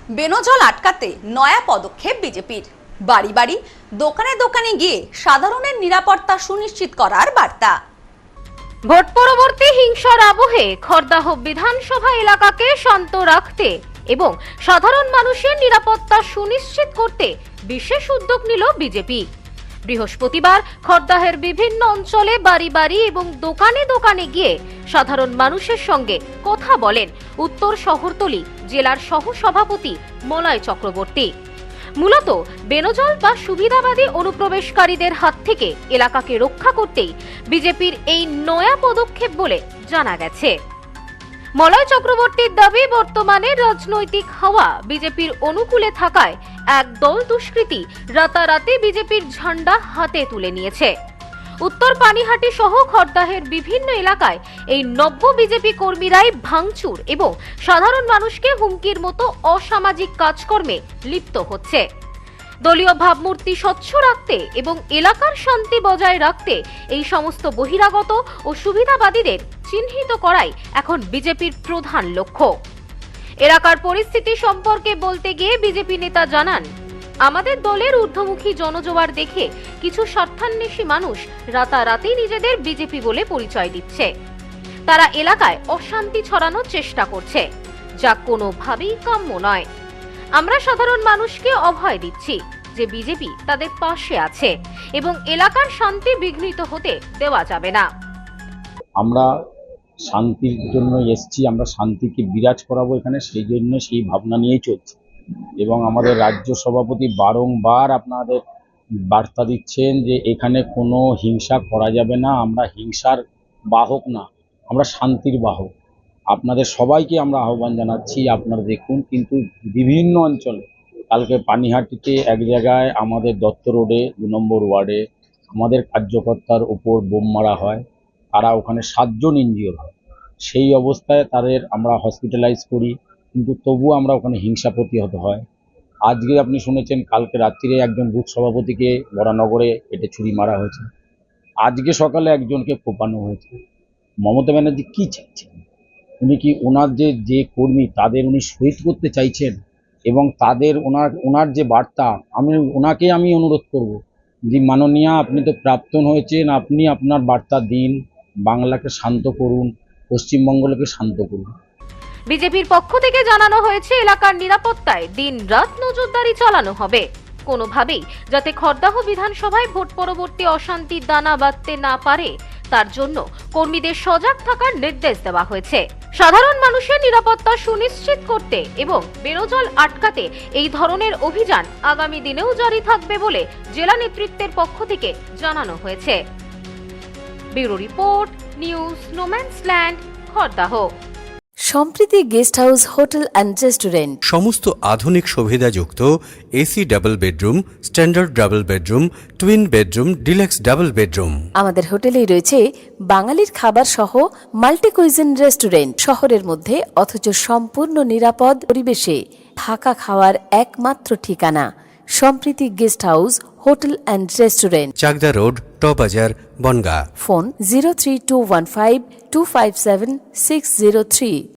বেনজল আটকাতে নয়া পদক্ষেপ বিজেপির। বাড়ি বাড়ি দোকানে দোকানে গিয়ে সাধারণের নিরাপত্তা সুনিশ্চিত করার বার্তা। ভোট পরবর্তী হিংসার আবহে খড়দাহ বিধানসভা এলাকাকে শান্ত রাখতে এবং সাধারণ মানুষের নিরাপত্তা সুনিশ্চিত করতে বিশেষ উদ্যোগ নিল বিজেপি। বৃহস্পতিবার খড়দাহের বিভিন্ন অঞ্চলে বাড়ি বাড়ি এবং দোকানে দোকানে গিয়ে সাধারণ মানুষের সঙ্গে কথা বলেন উত্তর শহরতলি জেলার সহসভাপতি মলয় চক্রবর্তী। মূলত বেনজল বা সুবিধাবাদী অনুপ্রবেশকারীদের হাত থেকে এলাকাকে রক্ষা করতেই বিজেপির এই নয়া পদক্ষেপ বলে জানা গেছে। মলয় চক্রবর্তীর দাবি, বর্তমানে রাজনৈতিক হাওয়া বিজেপির অনুকূলে থাকায় একদল দুষ্কৃতী রাতারাতি বিজেপির ঝান্ডা হাতে তুলে নিয়েছে। উত্তর পানিহাটি সহ খড়দাহের বিভিন্ন এলাকায় এই নব্য বিজেপি কর্মীরাই ভাঙচুর এবং সাধারণ মানুষকে হুমকির মতো অসামাজিক কাজকর্মে লিপ্ত হচ্ছে। দলীয় ভাবমূর্তি স্বচ্ছ রাখতে এবং এলাকার শান্তি বজায় রাখতে এই সমস্ত বহিরাগত ও সুবিধাবাদীদের চিহ্নিত করাই এখন বিজেপির প্রধান লক্ষ্য। এলাকার পরিস্থিতি সম্পর্কে বলতে গিয়ে বিজেপি নেতা জানান, আমাদের দলের ঊর্ধ্বমুখী জনজোয়ার দেখে কিছু স্বার্থান্বেষী মানুষ রাতারাতি নিজেদের বিজেপি বলে পরিচয় দিচ্ছে। তারা এলাকায় অশান্তি ছড়ানোর চেষ্টা করছে, যা কোনোভাবেই কাম্য নয়। আমরা সাধারণ মানুষকে অভয় দিচ্ছি যে বিজেপি তাদের পাশে আছে এবং এলাকার শান্তি বিঘ্নিত হতে দেওয়া যাবে না। আমরা শান্তির জন্য এসেছি, আমরা শান্তিকে বিরাজ করাবো এখানে, সেই জন্য সেই ভাবনা নিয়েই চলছে। এবং আমাদের রাজ্য সভাপতি বারংবার আপনাদের বার্তা দিচ্ছেন যে এখানে কোনো হিংসা করা যাবে না, আমরা হিংসার বাহক না, আমরা শান্তির বাহক। আপনাদের সবাইকে আমরা আহ্বান জানাচ্ছি, আপনারা দেখুন। কিন্তু বিভিন্ন অঞ্চলে, কালকে পানিহাটিতে এক জায়গায়, আমাদের দত্ত রোডে 2 নম্বর ওয়ার্ডে আমাদের কার্যকর্তার উপর বোম মারা হয়, তারা ওখানে 7 জন ইনজিওর হয়। সেই অবস্থায় তাদের আমরা হসপিটালাইজ করি, কিন্তু তবুও আমরা ওখানে হিংসা প্রতিহত হয়। আজকে আপনি শুনেছেন কালকে রাত্রিরে একজন বুথ সভাপতিকে বরানগরে পেটে ছুরি মারা হয়েছে, আজকে সকালে একজনকে কোপানো হয়েছে। মমতা ব্যানার্জি কী চাইছেন? উনি কি ওনার যে কর্মী তাদের উনি শহীদ করতে চাইছেন? এবং তাদের ওনার যে বার্তা, ওনাকে আমি অনুরোধ করব যে মাননীয়া, আপনি তো প্রাক্তন হয়েছেন, আপনি আপনার বার্তা দিন, বাংলাকে শান্ত করুন, পশ্চিমবঙ্গকে শান্ত করুন। বিজেপির পক্ষ থেকে জানানো হয়েছে, এলাকার নিরাপত্তায় দিন রাত নজরদারি চালানো হবে। কোনোভাবেই যাতে খড়দাহ বিধানসভায় ভোট পরবর্তী অশান্তির দানা বাঁধতে না পারে, তার জন্য কর্মীদের সজাগ থাকার নির্দেশ দেওয়া হয়েছে। সাধারণ মানুষের নিরাপত্তা সুনিশ্চিত করতে এবং বেনজল আটকাতে এই ধরনের অভিযান আগামী দিনেও জারি থাকবে বলে জেলা নেতৃত্বের পক্ষ থেকে জানানো হয়েছে। Bureau report, news no man's land, Khardah. Sampriti guest house hotel and restaurant, সমস্ত আধুনিক সুবিধাযুক্ত AC double bedroom, standard double bedroom, twin bedroom, deluxe double bedroom. আমাদের হোটেলেই রয়েছে বাঙালির খাবার সহ মাল্টি কুইজিন রেস্টুরেন্ট। শহরের মধ্যে অথচ সম্পূর্ণ নিরাপদ পরিবেশে থাকা খাওয়ার একমাত্র ঠিকানা Sampriti guest house hotel and restaurant, Chakdah road, টবাজার, বনগাঁ। ফোন 03215257603।